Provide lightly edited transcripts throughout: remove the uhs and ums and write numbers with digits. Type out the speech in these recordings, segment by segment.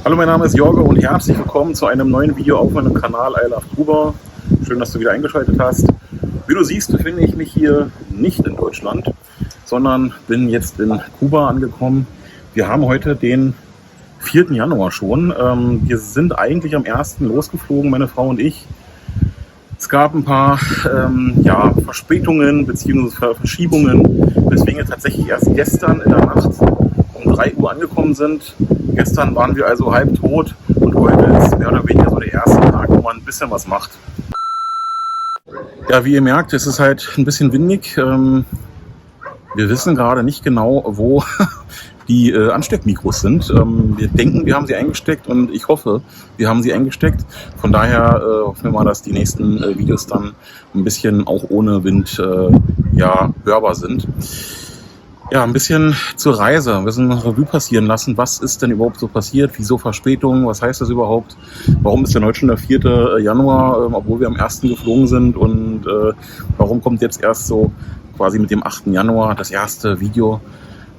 Hallo, mein Name ist Jorge und herzlich willkommen zu einem neuen Video auf meinem Kanal I Love Kuba. Schön, dass du wieder eingeschaltet hast. Wie du siehst, befinde ich mich hier nicht in Deutschland, sondern bin jetzt in Kuba angekommen. Wir haben heute den 4. Januar schon. Wir sind eigentlich am 1. losgeflogen, meine Frau und ich. Es gab ein paar Verspätungen bzw. Verschiebungen, weswegen wir tatsächlich erst gestern in der Nacht um 3 Uhr angekommen sind. Gestern waren wir also halb tot und heute ist mehr oder weniger so der erste Tag, wo man ein bisschen was macht. Ja, wie ihr merkt, es ist halt ein bisschen windig. Wir wissen gerade nicht genau, wo die Ansteckmikros sind. Wir denken, wir haben sie eingesteckt und ich hoffe, wir haben sie eingesteckt. Von daher hoffen wir mal, dass die nächsten Videos dann ein bisschen auch ohne Wind hörbar sind. Ja, ein bisschen zur Reise. Wir müssen eine Revue passieren lassen. Was ist denn überhaupt so passiert? Wieso Verspätung? Was heißt das überhaupt? Warum ist denn heute schon der 4. Januar, obwohl wir am 1. geflogen sind? Und warum kommt jetzt erst so quasi mit dem 8. Januar das erste Video?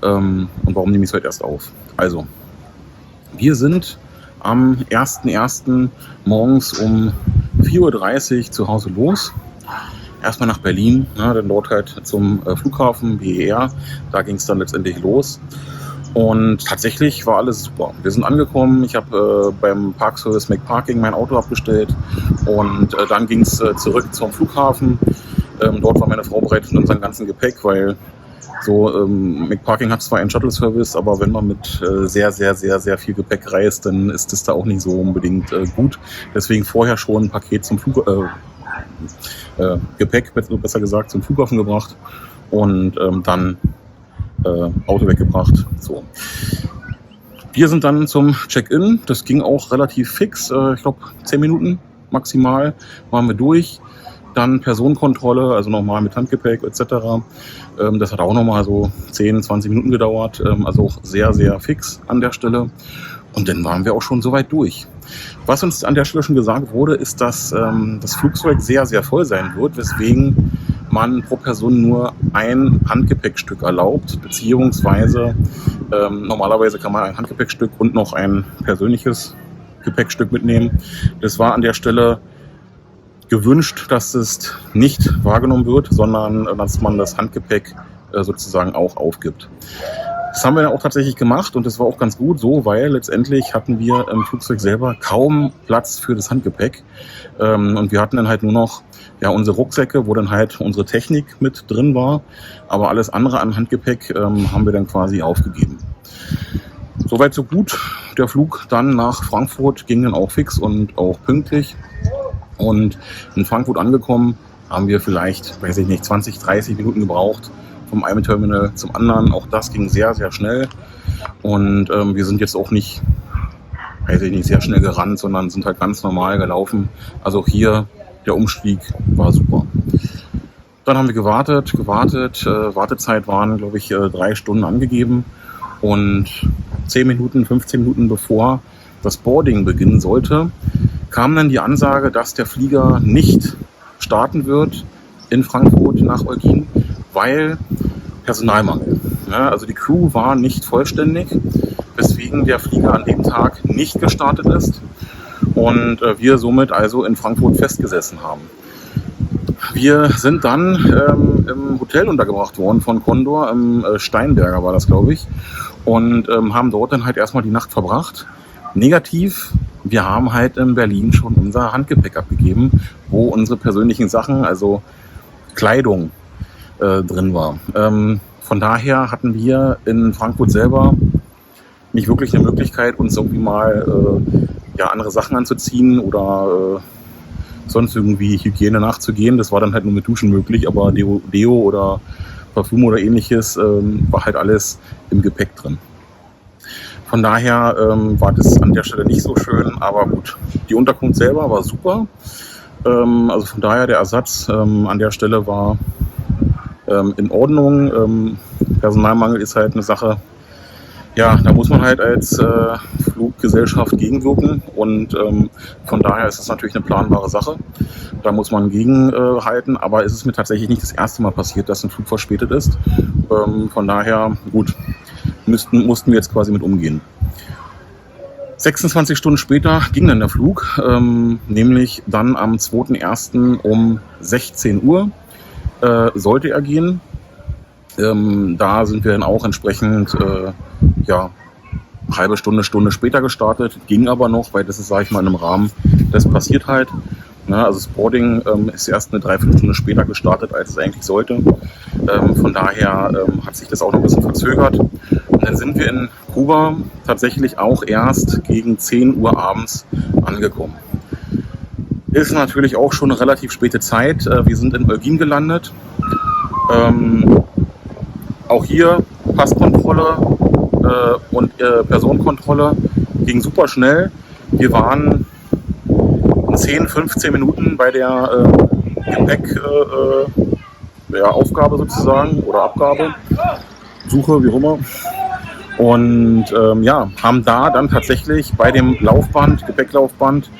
Und warum nehme ich es heute erst auf? Also, wir sind am 1.1. morgens um 4.30 Uhr zu Hause los. Erstmal nach Berlin, dann dort halt zum Flughafen BER. Da ging es dann letztendlich los. Und tatsächlich war alles super. Wir sind angekommen, ich habe beim Parkservice McParking mein Auto abgestellt und dann ging es zurück zum Flughafen. Dort war meine Frau bereit mit unserem ganzen Gepäck, weil McParking hat zwar einen Shuttle-Service, aber wenn man mit sehr viel Gepäck reist, dann ist es da auch nicht so unbedingt gut. Deswegen vorher schon ein Paket zum Gepäck, besser gesagt, zum Flughafen gebracht und dann Auto weggebracht. So. Wir sind dann zum Check-in. Das ging auch relativ fix. Ich glaube 10 Minuten maximal waren wir durch. Dann Personenkontrolle, also nochmal mit Handgepäck etc. Das hat auch nochmal so 10, 20 Minuten gedauert. Also auch sehr fix an der Stelle. Und dann waren wir auch schon soweit durch. Was uns an der Stelle schon gesagt wurde, ist, dass das Flugzeug sehr voll sein wird, weswegen man pro Person nur ein Handgepäckstück erlaubt, beziehungsweise normalerweise kann man ein Handgepäckstück und noch ein persönliches Gepäckstück mitnehmen. Das war an der Stelle gewünscht, dass es nicht wahrgenommen wird, sondern dass man das Handgepäck sozusagen auch aufgibt. Das haben wir dann auch tatsächlich gemacht und das war auch ganz gut so, weil letztendlich hatten wir im Flugzeug selber kaum Platz für das Handgepäck und wir hatten dann halt nur noch unsere Rucksäcke, wo dann halt unsere Technik mit drin war, aber alles andere an Handgepäck haben wir dann quasi aufgegeben. Soweit so gut. Der Flug dann nach Frankfurt ging dann auch fix und auch pünktlich und in Frankfurt angekommen haben wir vielleicht, 20, 30 Minuten gebraucht, vom einen Terminal zum anderen. Auch das ging sehr schnell. Und wir sind jetzt auch nicht, sehr schnell gerannt, sondern sind halt ganz normal gelaufen. Also auch hier, der Umstieg war super. Dann haben wir gewartet. Wartezeit waren, glaube ich, 3 Stunden angegeben. Und 10 Minuten, 15 Minuten bevor das Boarding beginnen sollte, kam dann die Ansage, dass der Flieger nicht starten wird in Frankfurt nach Eutin, weil Personalmangel. Also die Crew war nicht vollständig, weswegen der Flieger an dem Tag nicht gestartet ist und wir somit also in Frankfurt festgesessen haben. Wir sind dann im Hotel untergebracht worden von Condor, im Steinberger war das, glaube ich, und haben dort dann halt erstmal die Nacht verbracht. Negativ, wir haben halt in Berlin schon unser Handgepäck abgegeben, wo unsere persönlichen Sachen, also Kleidung, drin war. Von daher hatten wir in Frankfurt selber nicht wirklich eine Möglichkeit, uns irgendwie mal andere Sachen anzuziehen oder sonst irgendwie Hygiene nachzugehen. Das war dann halt nur mit Duschen möglich, aber Deo oder Parfüm oder ähnliches war halt alles im Gepäck drin. Von daher war das an der Stelle nicht so schön, aber gut. Die Unterkunft selber war super. Also von daher der Ersatz an der Stelle war in Ordnung. Personalmangel ist halt eine Sache, da muss man halt als Fluggesellschaft gegenwirken und von daher ist es natürlich eine planbare Sache. Da muss man gegenhalten, aber es ist mir tatsächlich nicht das erste Mal passiert, dass ein Flug verspätet ist. Von daher, gut, mussten wir jetzt quasi mit umgehen. 26 Stunden später ging dann der Flug, nämlich dann am 2.1. um 16 Uhr sollte er gehen. Da sind wir dann auch entsprechend halbe Stunde später gestartet, ging aber noch, weil das ist, sage ich mal, in einem Rahmen, das passiert halt. Ne? Also das Boarding ist erst eine Dreiviertelstunde später gestartet, als es eigentlich sollte. Von daher hat sich das auch noch ein bisschen verzögert. Und dann sind wir in Kuba tatsächlich auch erst gegen 10 Uhr abends angekommen. Ist natürlich auch schon eine relativ späte Zeit. Wir sind in Holguín gelandet. Auch hier Passkontrolle und Personenkontrolle ging super schnell. Wir waren 10, 15 Minuten bei der Aufgabe sozusagen oder Abgabe, Suche, wie auch immer. Und haben da dann tatsächlich bei dem Gepäcklaufband,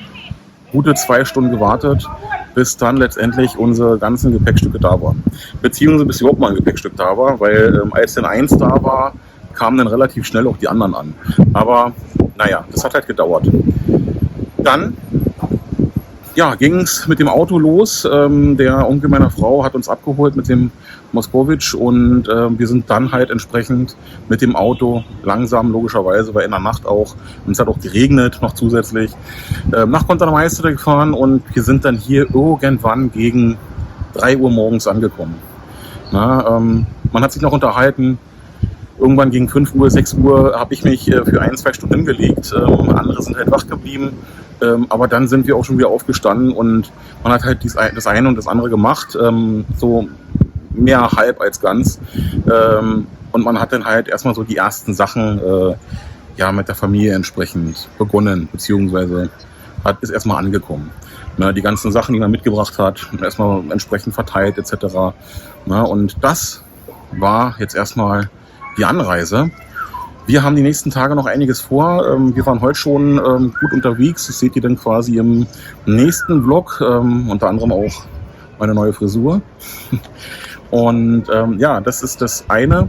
gute 2 Stunden gewartet, bis dann letztendlich unsere ganzen Gepäckstücke da waren. Beziehungsweise bis überhaupt mal ein Gepäckstück da war, weil als dann eins da war, kamen dann relativ schnell auch die anderen an. Aber naja, das hat halt gedauert. Dann ging es mit dem Auto los. Der Onkel meiner Frau hat uns abgeholt mit dem Moskowitsch und wir sind dann halt entsprechend mit dem Auto langsam, logischerweise, weil in der Nacht auch, und es hat auch geregnet noch zusätzlich, nach Contra Maestre gefahren und wir sind dann hier irgendwann gegen 3 Uhr morgens angekommen. Man hat sich noch unterhalten. Irgendwann gegen 5 Uhr, 6 Uhr habe ich mich für 1, 2 Stunden hingelegt. Andere sind halt wach geblieben. Aber dann sind wir auch schon wieder aufgestanden und man hat halt das eine und das andere gemacht. So mehr halb als ganz. Und man hat dann halt erstmal so die ersten Sachen mit der Familie entsprechend begonnen, beziehungsweise ist erstmal angekommen. Die ganzen Sachen, die man mitgebracht hat, erstmal entsprechend verteilt etc. Und das war jetzt erstmal die Anreise. Wir haben die nächsten Tage noch einiges vor. Wir waren heute schon gut unterwegs. Das seht ihr dann quasi im nächsten Vlog. Unter anderem auch meine neue Frisur. Und das ist das eine.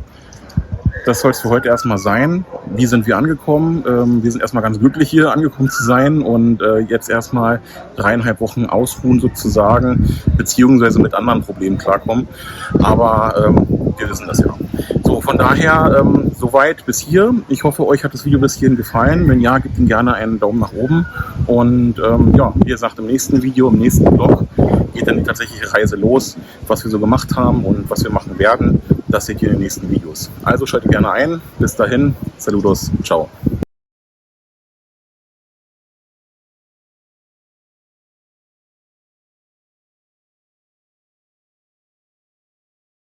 Das soll es für heute erstmal sein. Wie sind wir angekommen? Wir sind erstmal ganz glücklich hier angekommen zu sein und jetzt erstmal 3,5 Wochen ausruhen sozusagen, beziehungsweise mit anderen Problemen klarkommen. Aber wir wissen das ja. So, von daher soweit bis hier. Ich hoffe, euch hat das Video bis hierhin gefallen. Wenn ja, gebt ihm gerne einen Daumen nach oben. Und wie gesagt, im nächsten Video, im nächsten Vlog geht dann die tatsächliche Reise los, was wir so gemacht haben und was wir machen werden. Das seht ihr in den nächsten Videos. Also schaltet gerne ein. Bis dahin, Saludos, ciao.